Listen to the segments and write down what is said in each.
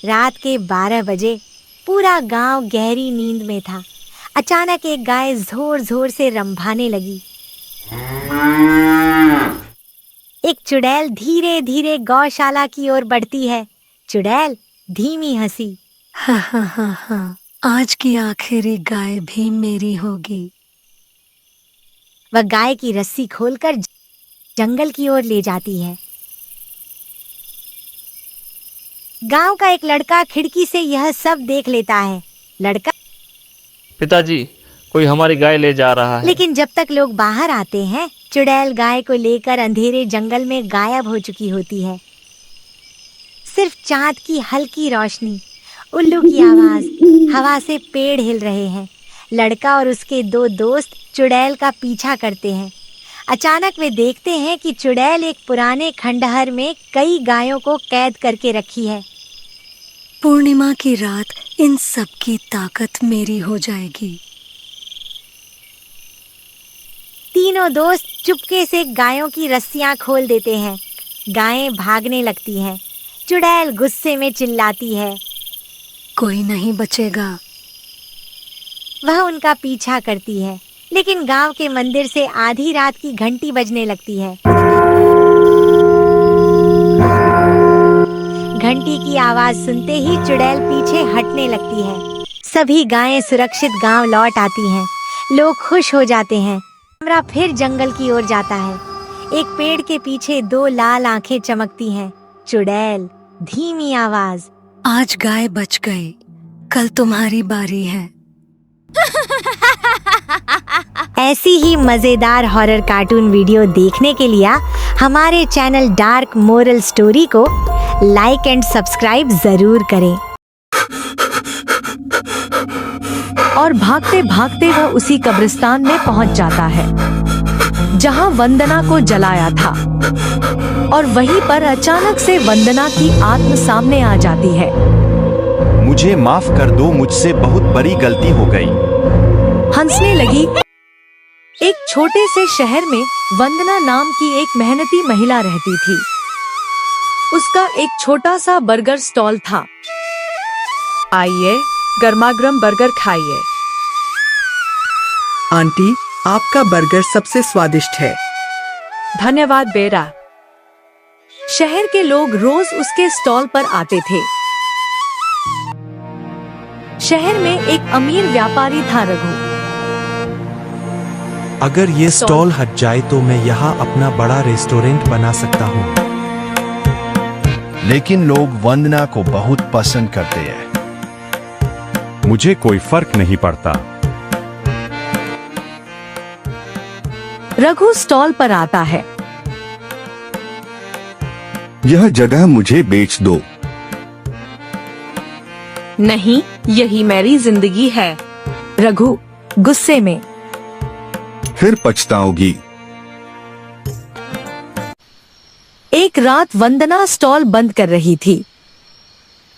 रात के 12 बजे पूरा गांव गहरी नींद में था। अचानक एक गाय जोर जोर से रंभाने लगी। एक चुड़ैल धीरे धीरे गौशाला की ओर बढ़ती है। चुड़ैल धीमी हंसी। हा, आज की आखिरी गाय भी मेरी होगी। वह गाय की रस्सी खोलकर जंगल की ओर ले जाती है। गांव का एक लड़का खिड़की से यह सब देख लेता है। लड़का, पिताजी, कोई हमारी गाय ले जा रहा है। लेकिन जब तक लोग बाहर आते हैं, चुड़ैल गाय को लेकर अंधेरे जंगल में गायब हो चुकी होती है। सिर्फ चांद की हल्की रोशनी, उल्लू की आवाज, हवा से पेड़ हिल रहे हैं। लड़का और उसके 2 दोस्त चुड़ैल का पीछा करते हैं। अचानक वे देखते हैं कि चुड़ैल एक पुराने खंडहर में कई गायों को कैद करके रखी है। पूर्णिमा की रात इन सब की ताकत मेरी हो जाएगी। तीनों दोस्त चुपके से गायों की रस्सियां खोल देते हैं। गायें भागने लगती हैं। चुड़ैल गुस्से में चिल्लाती है, कोई नहीं बचेगा। वह उनका पीछा करती है, लेकिन गांव के मंदिर से आधी रात की घंटी बजने लगती है। घंटी की आवाज सुनते ही चुड़ैल पीछे हटने लगती है। सभी गायें सुरक्षित गांव लौट आती हैं। लोग खुश हो जाते हैं। कैमरा फिर जंगल की ओर जाता है। एक पेड़ के पीछे 2 लाल आंखें चमकती हैं। चुड़ैल धीमी आवाज, आज गाय बच गई, कल तुम्हारी बारी है। ऐसी ही मजेदार हॉरर कार्टून वीडियो देखने के लिए हमारे चैनल डार्क मोरल स्टोरी को लाइक एंड सब्सक्राइब जरूर करें। और भागते भागते वह उसी कब्रिस्तान में पहुंच जाता है जहां वंदना को जलाया था। और वहीं पर अचानक से वंदना की आत्मा सामने आ जाती है। मुझे माफ कर दो, मुझसे बहुत बड़ी गलती हो गई। हंसने लगी। एक छोटे से शहर में वंदना नाम की एक मेहनती महिला रहती थी। उसका एक छोटा सा बर्गर स्टॉल था। आइए, गर्मागर्म बर्गर खाइए। आंटी, आपका बर्गर सबसे स्वादिष्ट है। धन्यवाद बेरा। शहर के लोग रोज उसके स्टॉल पर आते थे। शहर में एक अमीर व्यापारी था, रघु। अगर ये स्टॉल हट जाए तो मैं यहाँ अपना बड़ा रेस्टोरेंट बना सकता हूँ। लेकिन लोग वंदना को बहुत पसंद करते हैं। मुझे कोई फर्क नहीं पड़ता। रघु स्टॉल पर आता है। यह जगह मुझे बेच दो। नहीं, यही मेरी जिंदगी है। रघु गुस्से में। फिर पछताओगी। एक रात वंदना स्टॉल बंद कर रही थी।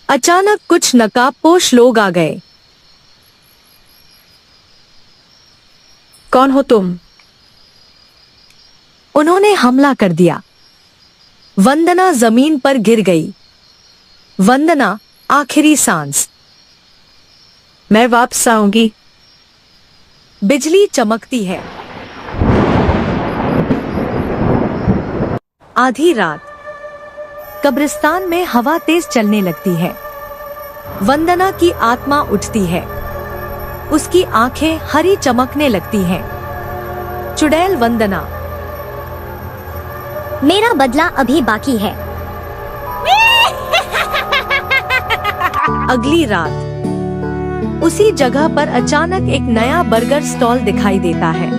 अचानक कुछ नकाबपोश लोग आ गए। कौन हो तुम? उन्होंने हमला कर दिया। वंदना जमीन पर गिर गई। वंदना आखिरी सांस। मैं वापस आऊंगी। बिजली चमकती है। आधी रात कब्रिस्तान में हवा तेज चलने लगती है। वंदना की आत्मा उठती है। उसकी आंखें हरी चमकने लगती हैं। चुड़ैल वंदना, मेरा बदला अभी बाकी है। अगली रात उसी जगह पर अचानक एक नया बर्गर स्टॉल दिखाई देता है,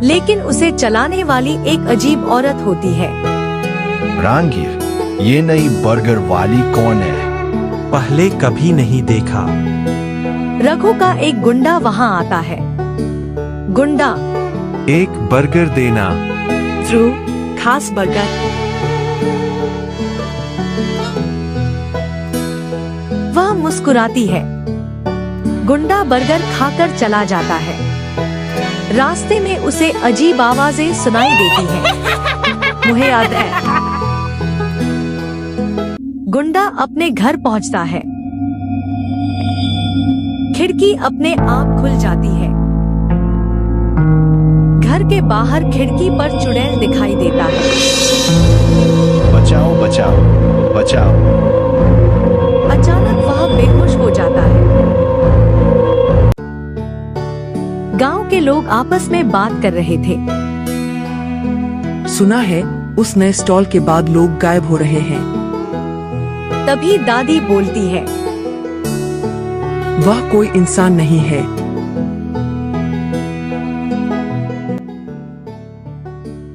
लेकिन उसे चलाने वाली एक अजीब औरत होती है। रामगीर, ये नई बर्गर वाली कौन है? पहले कभी नहीं देखा। रघु का एक गुंडा वहाँ आता है। गुंडा, एक बर्गर देना। थ्रू खास बर्गर। वह मुस्कुराती है। गुंडा बर्गर खाकर चला जाता है। रास्ते में उसे अजीब आवाजें सुनाई देती हैं। मुझे याद है। गुंडा अपने घर पहुंचता है। खिड़की अपने आप खुल जाती है। घर के बाहर खिड़की पर चुड़ैल दिखाई देता है। बचाओ बचाओ बचाओ। अचानक वह बेहोश हो जाता है। गांव के लोग आपस में बात कर रहे थे। सुना है उस नए स्टॉल के बाद लोग गायब हो रहे हैं। तभी दादी बोलती है, वह कोई इंसान नहीं है।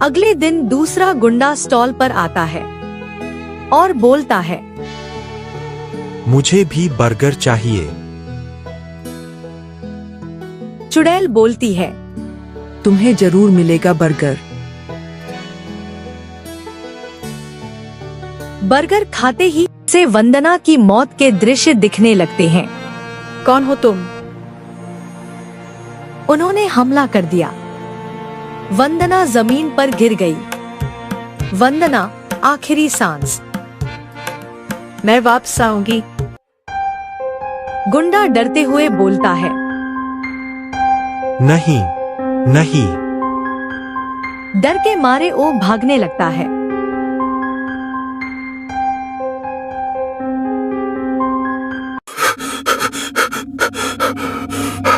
अगले दिन दूसरा गुंडा स्टॉल पर आता है और बोलता है, मुझे भी बर्गर चाहिए। चुड़ैल बोलती है, तुम्हें जरूर मिलेगा बर्गर। बर्गर खाते ही से वंदना की मौत के दृश्य दिखने लगते हैं। कौन हो तुम? उन्होंने हमला कर दिया। वंदना जमीन पर गिर गई। वंदना आखिरी सांस। मैं वापस आऊंगी। गुंडा डरते हुए बोलता है, नहीं नहीं। डर के मारे वो भागने लगता है।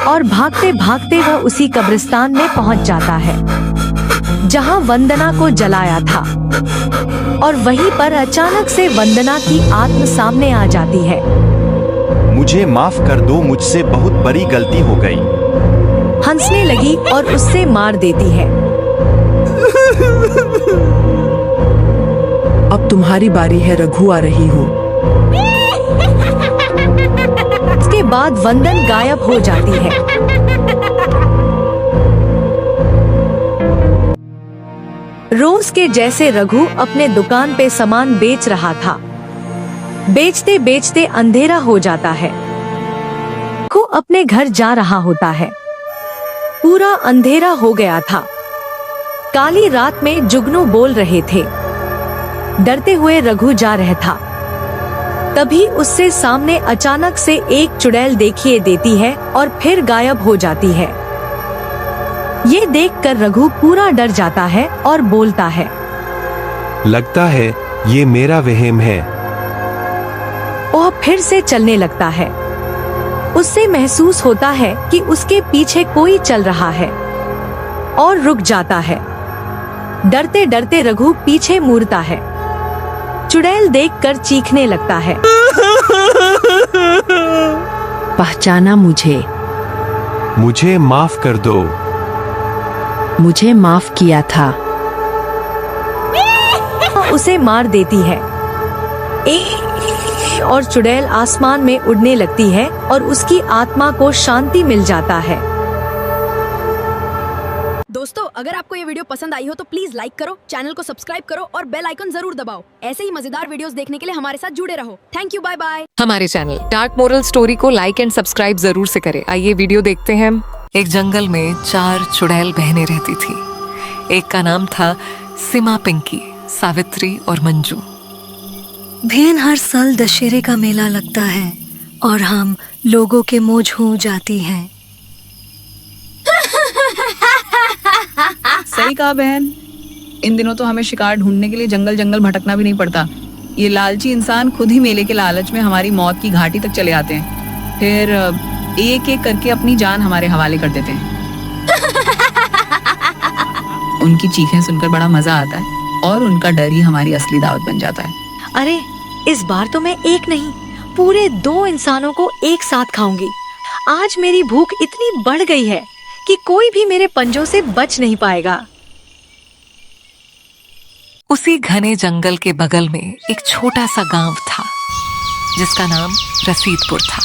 और भागते भागते वह उसी कब्रिस्तान में पहुंच जाता है जहां वंदना को जलाया था। और वहीं पर अचानक से वंदना की आत्मा सामने आ जाती है। मुझे माफ कर दो, मुझसे बहुत बड़ी गलती हो गई। हंसने लगी और उससे मार देती है। अब तुम्हारी बारी है रघु, आ रही हूँ। इसके बाद वंदन गायब हो जाती है। रोज के जैसे रघु अपने दुकान पे सामान बेच रहा था। बेचते बेचते अंधेरा हो जाता है। रघु अपने घर जा रहा होता है। पूरा अंधेरा हो गया था। काली रात में जुगनू बोल रहे थे। डरते हुए रघु जा रहा था। तभी उससे सामने अचानक से एक चुड़ैल दिखाई देती है और फिर गायब हो जाती है। ये देखकर रघु पूरा डर जाता है और बोलता है, लगता है ये मेरा वहम है। वह फिर से चलने लगता है। उससे महसूस होता है कि उसके पीछे कोई चल रहा है और रुक जाता है। डरते डरते रघु पीछे मुड़ता है। चुड़ैल देखकर चीखने लगता है, पहचाना मुझे? मुझे माफ कर दो। मुझे माफ किया था। उसे मार देती है। और चुड़ैल आसमान में उड़ने लगती है और उसकी आत्मा को शांति मिल जाता है। दोस्तों, अगर आपको ये वीडियो पसंद आई हो तो प्लीज लाइक करो, चैनल को सब्सक्राइब करो और बेल आइकन जरूर दबाओ। ऐसे ही मजेदार वीडियोस देखने के लिए हमारे साथ जुड़े रहो। Thank you, bye bye. हमारे चैनल डार्क मोरल स्टोरी को लाइक एंड सब्सक्राइब जरूर से करें। आइए वीडियो देखते हैं। एक जंगल में 4 चुड़ैल बहनें रहती थी। एक का नाम था सीमा, पिंकी, सावित्री और मंजू। बहन, हर साल दशहरे का मेला लगता है और हम लोगों के मुंह छू जाती हैं। सही कहा बहन। इन दिनों तो हमें शिकार ढूंढने के लिए जंगल जंगल भटकना भी नहीं पड़ता। ये लालची इंसान खुद ही मेले के लालच में हमारी मौत की घाटी तक चले आते हैं, फिर एक एक करके अपनी जान हमारे हवाले कर देते हैं। उनकी चीखें सुनकर बड़ा मजा आता है और उनका डर ही हमारी असली दावत बन जाता है। अरे, इस बार तो मैं एक नहीं, पूरे 2 इंसानों को एक साथ खाऊंगी। आज मेरी भूख इतनी बढ़ गई है कि कोई भी मेरे पंजों से बच नहीं पाएगा। उसी घने जंगल के बगल में एक छोटा सा गांव था जिसका नाम रसीदपुर था।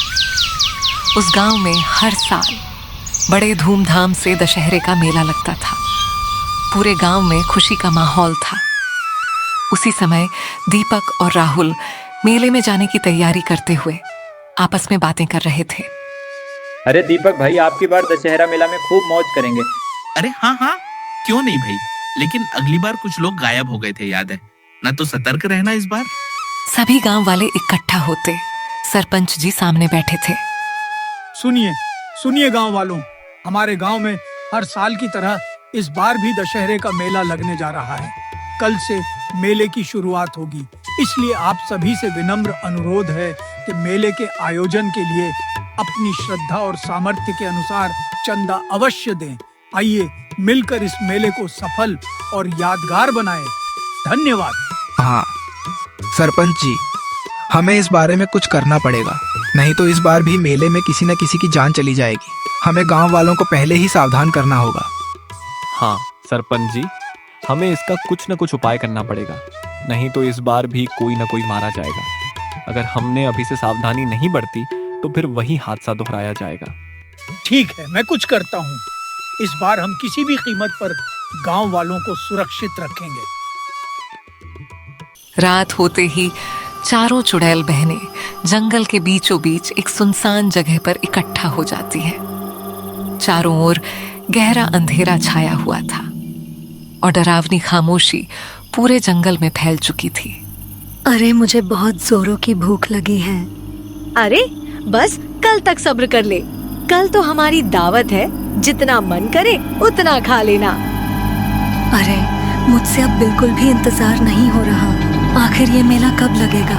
उस गांव में हर साल बड़े धूमधाम से दशहरे का मेला लगता था। पूरे गांव में खुशी का माहौल था। उसी समय दीपक और राहुल मेले में जाने की तैयारी करते हुए आपस में बातें कर रहे थे। अरे दीपक भाई, आपकी बार दशहरा मेला में खूब मौज करेंगे। अरे हाँ हाँ, क्यों नहीं भाई, लेकिन अगली बार कुछ लोग गायब हो गए थे, याद है ना? तो सतर्क रहना इस बार। सभी गांव वाले इकट्ठा होते सरपंच जी सामने बैठे थे। सुनिए सुनिए गांव वालों, हमारे गांव में हर साल की तरह इस बार भी दशहरे का मेला लगने जा रहा है। कल से मेले की शुरुआत होगी, इसलिए आप सभी से विनम्र अनुरोध है कि मेले के आयोजन के लिए अपनी श्रद्धा और सामर्थ्य के अनुसार चंदा अवश्य दें। आइए मिलकर इस मेले को सफल और यादगार बनाएं। धन्यवाद। हाँ सरपंच जी, हमें इस बारे में कुछ करना पड़ेगा, नहीं तो इस बार भी मेले में किसी न किसी की जान चली जाएगी। हमें गांव वालों को पहले ही सावधान करना होगा। हाँ सरपंच जी, हमें इसका कुछ न कुछ उपाय करना पड़ेगा, नहीं तो इस बार भी कोई न कोई मारा जाएगा। अगर हमने अभी से सावधानी नहीं बरती तो फिर वही हादसा दोहराया जाएगा। ठीक है, मैं कुछ करता हूँ। इस बार हम किसी भी कीमत पर गांव वालों को सुरक्षित रखेंगे। रात होते ही चारों चुड़ैल बहनें जंगल के बीचों बीच एक सुनसान जगह पर इकट्ठा हो जाती हैं। चारों ओर गहरा अंधेरा छाया हुआ था और डरावनी खामोशी पूरे जंगल में फैल चुकी थी। अरे मुझे बहुत जोरों की भूख लगी है। अरे बस कल तक सब्र कर ले, कल तो हमारी दावत है, जितना मन करे उतना खा लेना। अरे मुझसे अब बिल्कुल भी इंतजार नहीं हो रहा। आखिर ये मेला कब लगेगा?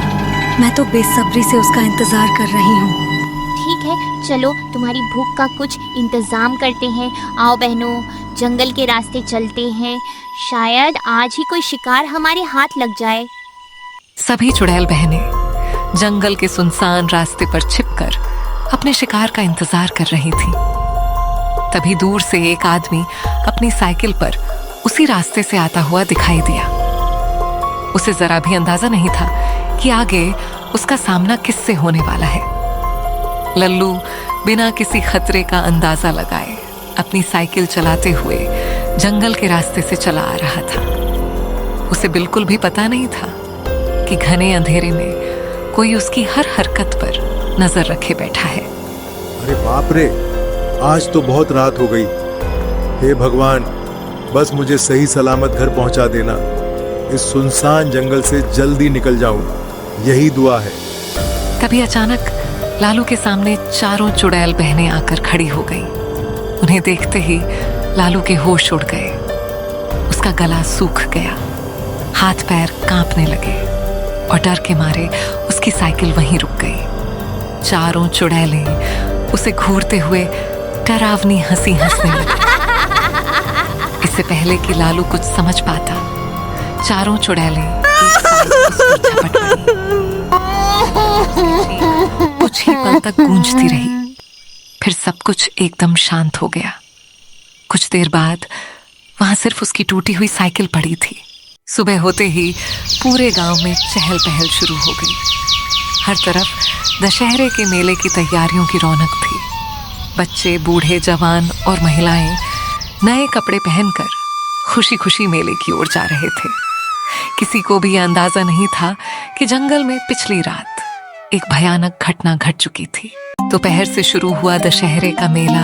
मैं तो बेसब्री से उसका इंतजार कर रही हूँ। ठीक है, चलो तुम्हारी भूख का कुछ इंतजाम करते हैं। आओ बहनों, जंगल के रास्ते चलते हैं, शायद आज ही कोई शिकार हमारे हाथ लग जाए। सभी चुड़ैल बहनें जंगल के सुनसान रास्ते पर छिपकर अपने शिकार का इंतजार कर रही थीं। तभी दूर से एक आदमी अपनी साइकिल पर उसी रास्ते से आता हुआ दिखाई दिया। उसे जरा भी अंदाजा नहीं था कि आगे उसका सामना किससे होने वाला है। लल्लू बिना किसी खतरे का अंदाजा लगाए अपनी साइकिल चलाते हुए जंगल के रास्ते से चला आ रहा था। उसे बिल्कुल भी पता नहीं था कि घने अंधेरे में कोई उसकी हर हरकत पर नजर रखे बैठा है। अरे बाप रे, आज तो बहुत रात हो गई। हे भगवान, बस मुझे सही सलामत घर पहुंचा देना। इस सुनसान जंगल से जल्दी निकल जाऊं, यही दुआ है। तभी अचानक लालू के सामने चारों चुड़ैल बहनें आकर खड़ी हो गईं। उन्हें देखते ही लालू के होश उड़ गए। उसका गला सूख गया, हाथ पैर कांपने लगे और डर के मारे उसकी साइकिल वहीं रुक गई। चारों चुड़ैलें उसे घूरते हुए डरावनी हंसी हंसने लगी। इससे पहले कि लालू कुछ समझ पाता, चारों चुड़ैलें एक साथ उस पर झपट पड़ी। कुछ ही पल तक गूंजती रही, फिर सब कुछ एकदम शांत हो गया। कुछ देर बाद वहां सिर्फ उसकी टूटी हुई साइकिल पड़ी थी। सुबह होते ही पूरे गांव में चहल पहल शुरू हो गई। हर तरफ दशहरे के मेले की तैयारियों की रौनक थी। बच्चे, बूढ़े, जवान और महिलाएं नए कपड़े पहनकर खुशी खुशी मेले की ओर जा रहे थे। किसी को भी अंदाजा नहीं था कि जंगल में पिछली रात एक भयानक घटना घट चुकी थी। दोपहर से शुरू हुआ दशहरे का मेला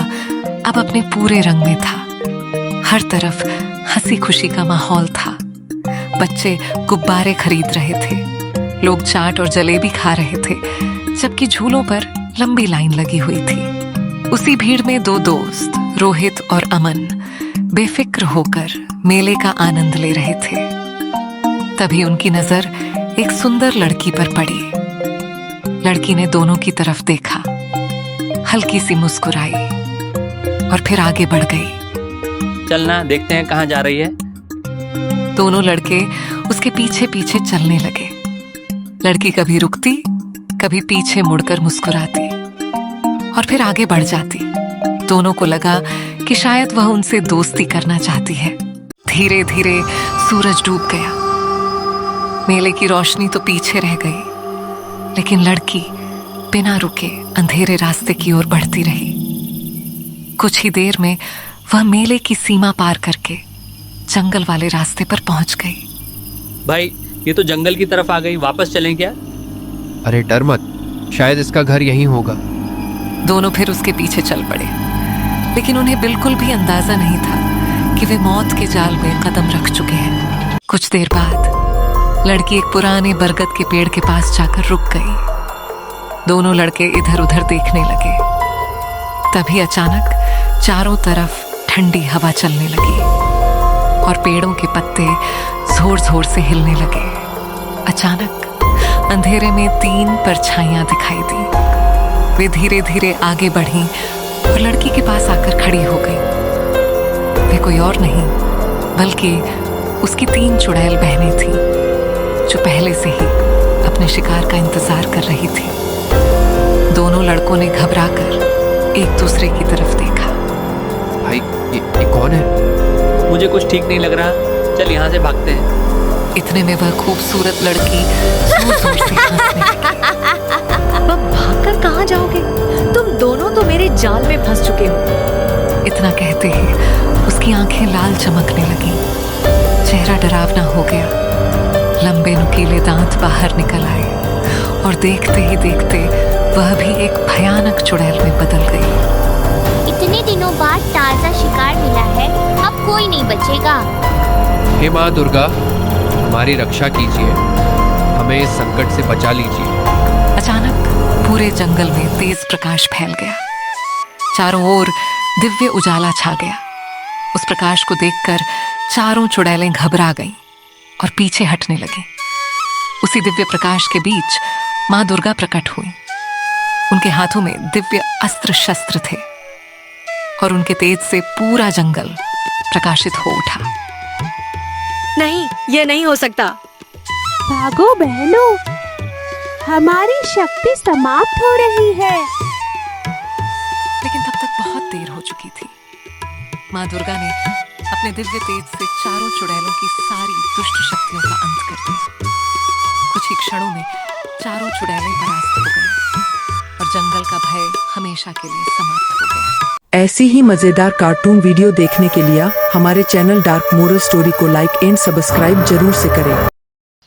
अब अपने पूरे रंग में था। हर तरफ हंसी खुशी का माहौल था। बच्चे गुब्बारे खरीद रहे थे, लोग चाट और जलेबी खा रहे थे, जबकि झूलों पर लंबी लाइन लगी हुई थी। उसी भीड़ में दो दोस्त रोहित और अमन बेफिक्र होकर मेले का आनंद ले रहे थे। तभी उनकी नजर एक सुंदर लड़की पर पड़ी। लड़की ने दोनों की तरफ देखा, हल्की सी मुस्कुराई और फिर आगे बढ़ गई। चलना, देखते हैं कहाँ जा रही है। दोनों लड़के उसके पीछे पीछे चलने लगे। लड़की कभी रुकती, कभी पीछे मुड़कर मुस्कुराती और फिर आगे बढ़ जाती। दोनों को लगा कि शायद वह उनसे दोस्ती करना चाहती है। धीरे धीरे सूरज डूब गया। मेले की रोशनी तो पीछे रह गई, लेकिन लड़की बिना रुके अंधेरे रास्ते की ओर बढ़ती रही। कुछ ही देर में वह मेले की सीमा पार करके जंगल वाले रास्ते पर पहुंच गई। भाई, ये तो जंगल की तरफ आ गई, वापस चलें क्या? अरे डर मत, शायद इसका घर यहीं होगा। दोनों फिर उसके पीछे चल पड़े, लेकिन उन्हें बिल्कुल भी अंदाजा नहीं था कि वे मौत के जाल में कदम रख चुके हैं। कुछ देर बाद लड़की एक पुराने बरगद के पेड़ के पास जाकर रुक गई। दोनों लड़के इधर उधर देखने लगे। तभी अचानक चारों तरफ ठंडी हवा चलने लगी और पेड़ों के पत्ते जोर जोर से हिलने लगे। अचानक अंधेरे में 3 परछाइयां दिखाई दी। वे धीरे धीरे आगे बढ़ीं और लड़की के पास आकर खड़ी हो गई। वे कोई और नहीं बल्कि उसकी 3 चुड़ैल बहनें थीं, जो पहले से ही अपने शिकार का इंतजार कर रही थी। दोनों लड़कों ने घबराकर एक दूसरे की तरफ देखा। भाई ये कौन है? मुझे कुछ ठीक नहीं लग रहा, चल यहाँ से भागते हैं। इतने में वह खूबसूरत लड़की जोर जोर से हंसने लगी। अब भागकर कहाँ जाओगे? तुम दोनों तो मेरे जाल में फंस चुके हो। इतना कहते ही उसकी आंखें लाल चमकने लगी, चेहरा डरावना हो गया। लंबे नुकीले दांत बाहर निकल आए और देखते ही देखते वह भी एक भयानक चुड़ैल में बदल गई। इतने दिनों बाद ताजा शिकार मिला है, अब कोई नहीं बचेगा। हे माँ दुर्गा, हमारी रक्षा कीजिए, हमें इस संकट से बचा लीजिए। अचानक पूरे जंगल में तेज प्रकाश फैल गया। चारों ओर दिव्य उजाला छा गया। उस प्रकाश को देखकर चारों चुड़ैलें घबरा गईं और पीछे हटने लगी। उसी दिव्य प्रकाश के बीच माँ दुर्गा प्रकट हुई। उनके हाथों में दिव्य अस्त्र शस्त्र थे और उनके तेज से पूरा जंगल प्रकाशित हो उठा। नहीं, ये नहीं हो सकता। भागो बहनों, हमारी शक्ति समाप्त हो रही है। लेकिन तब तक बहुत देर हो चुकी थी। माँ दुर्गा ने अपने दिव्य तेज से चारों चुड़ैलों की सारी दुष्ट शक्तियों का अंत कर दिया। कुछ ही क्षणों में चारों चुड़ैलें परास्त हो गईं और जंगल का भय हमेशा के लिए समाप्त हो गया। ऐसी ही मजेदार कार्टून वीडियो देखने के लिए हमारे चैनल डार्क मोरल स्टोरी को लाइक एंड सब्सक्राइब जरूर से करें।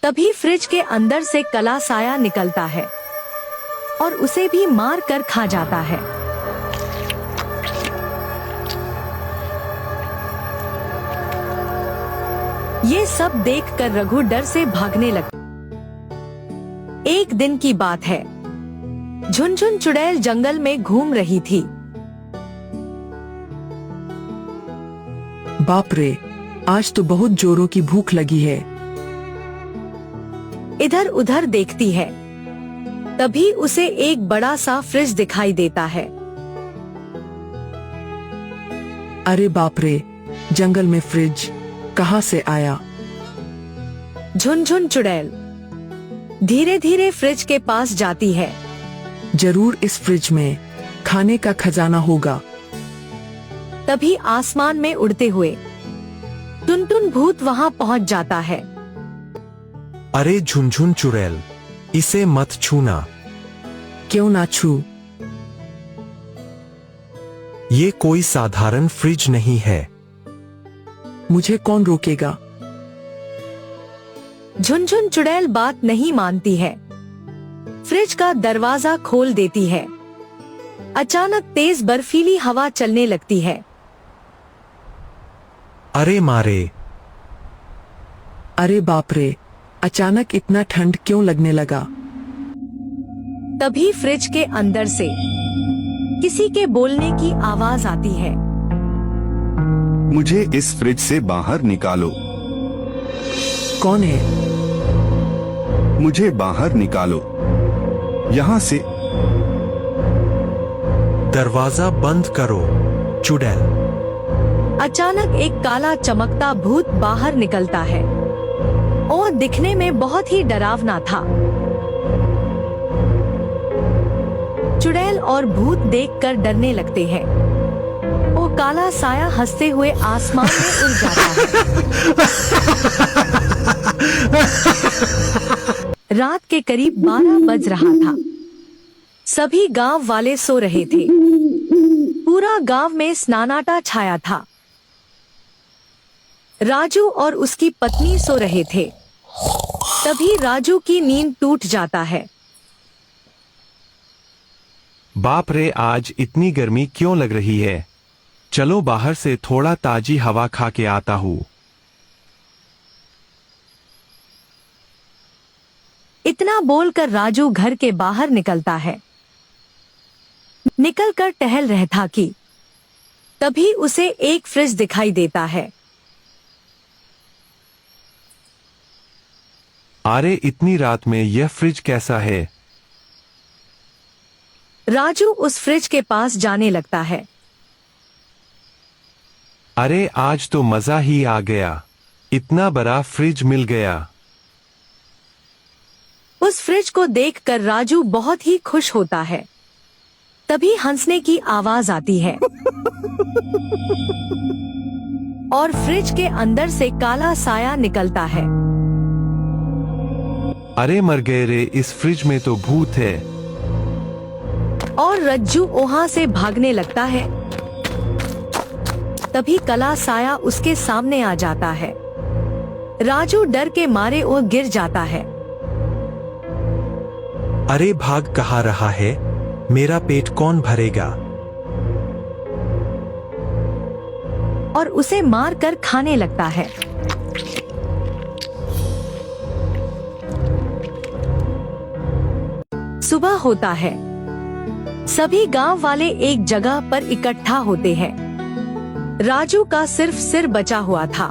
तभी फ्रिज के अंदर से काला साया निकलता है और उसे भी मार कर खा जाता है। ये सब देखकर रघु डर से भागने लगा। एक दिन की बात है, झुनझुन चुड़ैल जंगल में घूम रही थी। बाप रे, आज तो बहुत जोरों की भूख लगी है। इधर उधर देखती है, तभी उसे एक बड़ा सा फ्रिज दिखाई देता है। अरे बाप रे, जंगल में फ्रिज कहाँ से आया? झुनझुन चुड़ैल धीरे धीरे फ्रिज के पास जाती है। जरूर इस फ्रिज में खाने का खजाना होगा। तभी आसमान में उड़ते हुए टुनटुन भूत वहाँ पहुँच जाता है। अरे झुनझुन चुड़ैल, इसे मत छूना। क्यों ना छू? ये कोई साधारण फ्रिज नहीं है। मुझे कौन रोकेगा? झुनझुन चुड़ैल बात नहीं मानती है। फ्रिज का दरवाजा खोल देती है। अचानक तेज बर्फीली हवा चलने लगती है। अरे मारे! अरे बाप रे, अचानक इतना ठंड क्यों लगने लगा? तभी फ्रिज के अंदर से किसी के बोलने की आवाज आती है। मुझे इस फ्रिज से बाहर निकालो। कौन है? मुझे बाहर निकालो यहाँ से। दरवाजा बंद करो चुड़ैल। अचानक एक काला चमकता भूत बाहर निकलता है और दिखने में बहुत ही डरावना था। चुड़ैल और भूत देखकर डरने लगते हैं। वो काला साया हंसते हुए आसमान में उड़ जाता है। रात के करीब 12 बज रहा था। सभी गांव वाले सो रहे थे। पूरा गांव में सन्नाटा छाया था। राजू और उसकी पत्नी सो रहे थे। तभी राजू की नींद टूट जाता है। बाप रे, आज इतनी गर्मी क्यों लग रही है? चलो बाहर से थोड़ा ताजी हवा खा के आता हूँ। इतना बोलकर राजू घर के बाहर निकलता है। निकलकर टहल रहा था कि तभी उसे एक फ्रिज दिखाई देता है। अरे इतनी रात में यह फ्रिज कैसा है? राजू उस फ्रिज के पास जाने लगता है। अरे आज तो मजा ही आ गया, इतना बड़ा फ्रिज मिल गया। उस फ्रिज को देखकर राजू बहुत ही खुश होता है। तभी हंसने की आवाज आती है और फ्रिज के अंदर से काला साया निकलता है। अरे मर गए रे, इस फ्रिज में तो भूत है। और रज्जू वहां से भागने लगता है। तभी काला साया उसके सामने आ जाता है। राजू डर के मारे वो गिर जाता है। अरे भाग कहाँ रहा है, मेरा पेट कौन भरेगा? और उसे मार कर खाने लगता है। सुबह होता है। सभी गांव वाले एक जगह पर इकट्ठा होते हैं। राजू का सिर्फ सिर बचा हुआ था।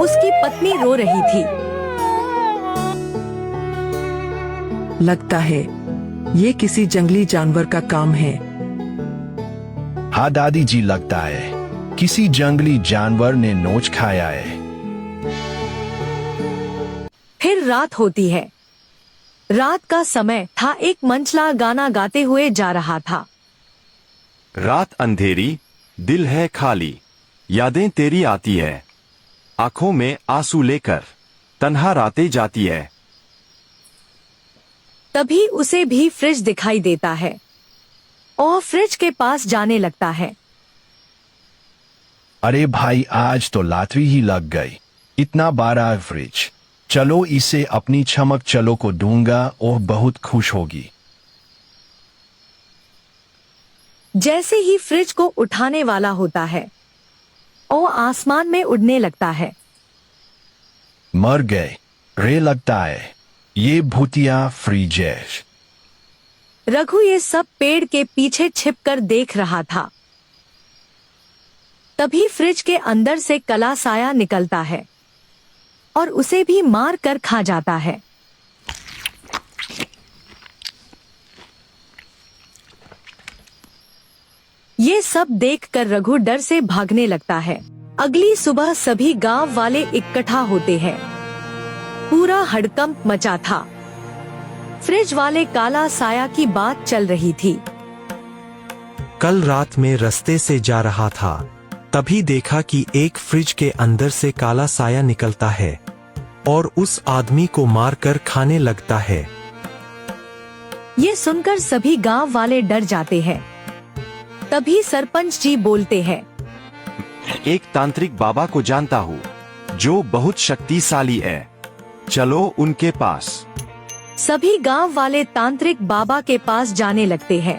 उसकी पत्नी रो रही थी। लगता है ये किसी जंगली जानवर का काम है। हाँ दादी जी, लगता है किसी जंगली जानवर ने नोच खाया है। फिर रात होती है। रात का समय था। एक मंचला गाना गाते हुए जा रहा था। रात अंधेरी, दिल है खाली, यादें तेरी आती है, आंखों में आंसू लेकर तन्हा रातें जाती है। तभी उसे भी फ्रिज दिखाई देता है और फ्रिज के पास जाने लगता है। अरे भाई, आज तो लातवी ही लग गई, इतना बड़ा फ्रिज। चलो इसे अपनी चमक चलो को दूंगा और बहुत खुश होगी। जैसे ही फ्रिज को उठाने वाला होता है, वो आसमान में उड़ने लगता है। मर गए रे, लगता है ये भूतिया फ्रिज है। रघु ये सब पेड़ के पीछे छिपकर देख रहा था। तभी फ्रिज के अंदर से काला साया निकलता है और उसे भी मार कर खा जाता है। ये सब देखकर रघु डर से भागने लगता है। अगली सुबह सभी गांव वाले इकट्ठा होते हैं। पूरा हड़कंप मचा था। फ्रिज वाले काला साया की बात चल रही थी। कल रात में रास्ते से जा रहा था, तभी देखा कि एक फ्रिज के अंदर से काला साया निकलता है और उस आदमी को मारकर खाने लगता है। ये सुनकर सभी गांव वाले डर जाते हैं। तभी सरपंच जी बोलते हैं, एक तांत्रिक बाबा को जानता हूँ जो बहुत शक्तिशाली है, चलो उनके पास। सभी गांव वाले तांत्रिक बाबा के पास जाने लगते हैं।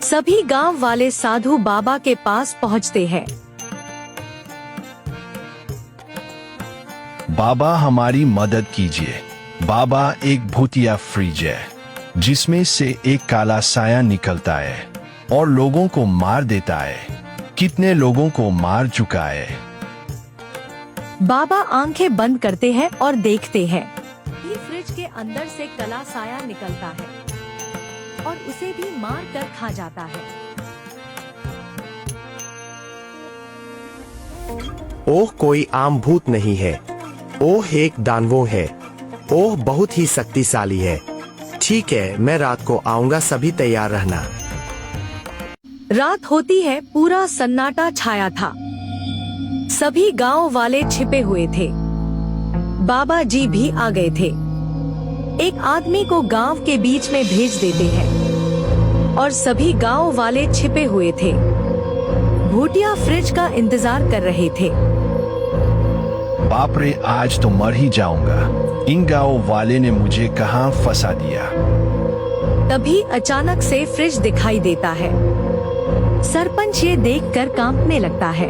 सभी गांव वाले साधु बाबा के पास पहुंचते हैं। बाबा हमारी मदद कीजिए। बाबा, एक भूतिया फ्रिज है जिसमें से एक काला साया निकलता है और लोगों को मार देता है। कितने लोगों को मार चुका है। बाबा आंखें बंद करते हैं और देखते हैं। ये फ्रिज के अंदर से काला साया निकलता है और उसे भी मार कर खा जाता है। ओह, कोई आम भूत नहीं है, ओह एक दानवों है, ओह बहुत ही शक्तिशाली है। ठीक है, मैं रात को आऊंगा, सभी तैयार रहना। रात होती है। पूरा सन्नाटा छाया था। सभी गांव वाले छिपे हुए थे। बाबा जी भी आ गए थे। एक आदमी को गांव के बीच में भेज देते हैं और सभी गांव वाले छिपे हुए थे। भूतिया फ्रिज का इंतजार कर रहे थे। बाप रे, आज तो मर ही जाऊंगा। इन गांव वाले ने मुझे कहां फंसा दिया। तभी अचानक से फ्रिज दिखाई देता है। सरपंच ये देखकर कांपने लगता है।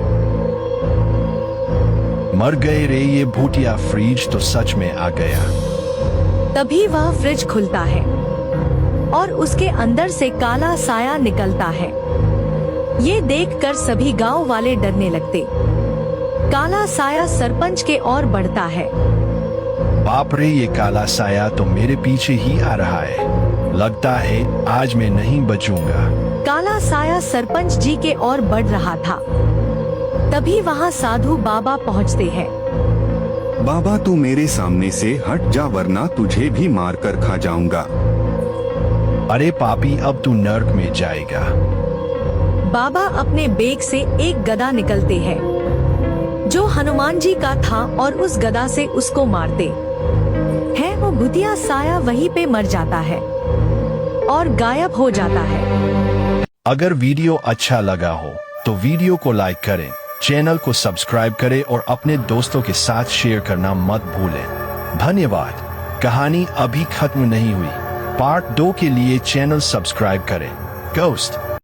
मर गए रे ये भूतिया फ्रिज तो सच में आ गया। तभी वह फ्रिज खुलता है और उसके अंदर से काला साया निकलता है। ये देखकर सभी गांव वाले डरने लगते। काला साया सरपंच के ओर बढ़ता है। बाप रे ये काला साया तो मेरे पीछे ही आ रहा है। लगता है आज मैं नहीं बचूंगा। काला साया सरपंच जी के ओर बढ़ रहा था। तभी वहाँ साधु बाबा पहुँचते हैं। बाबा तू मेरे सामने से हट जा वरना तुझे भी मार कर खा जाऊंगा। अरे पापी अब तू नर्क में जाएगा। बाबा अपने बेग से एक गदा निकलते हैं जो हनुमान जी का था और उस गदा से उसको मारते हैं। वो भूतिया साया वहीं पे मर जाता है और गायब हो जाता है। अगर वीडियो अच्छा लगा हो तो वीडियो को लाइक करें, चैनल को सब्सक्राइब करें और अपने दोस्तों के साथ शेयर करना मत भूलें। धन्यवाद। कहानी अभी खत्म नहीं हुई। पार्ट 2 के लिए चैनल सब्सक्राइब करें। गोस्ट।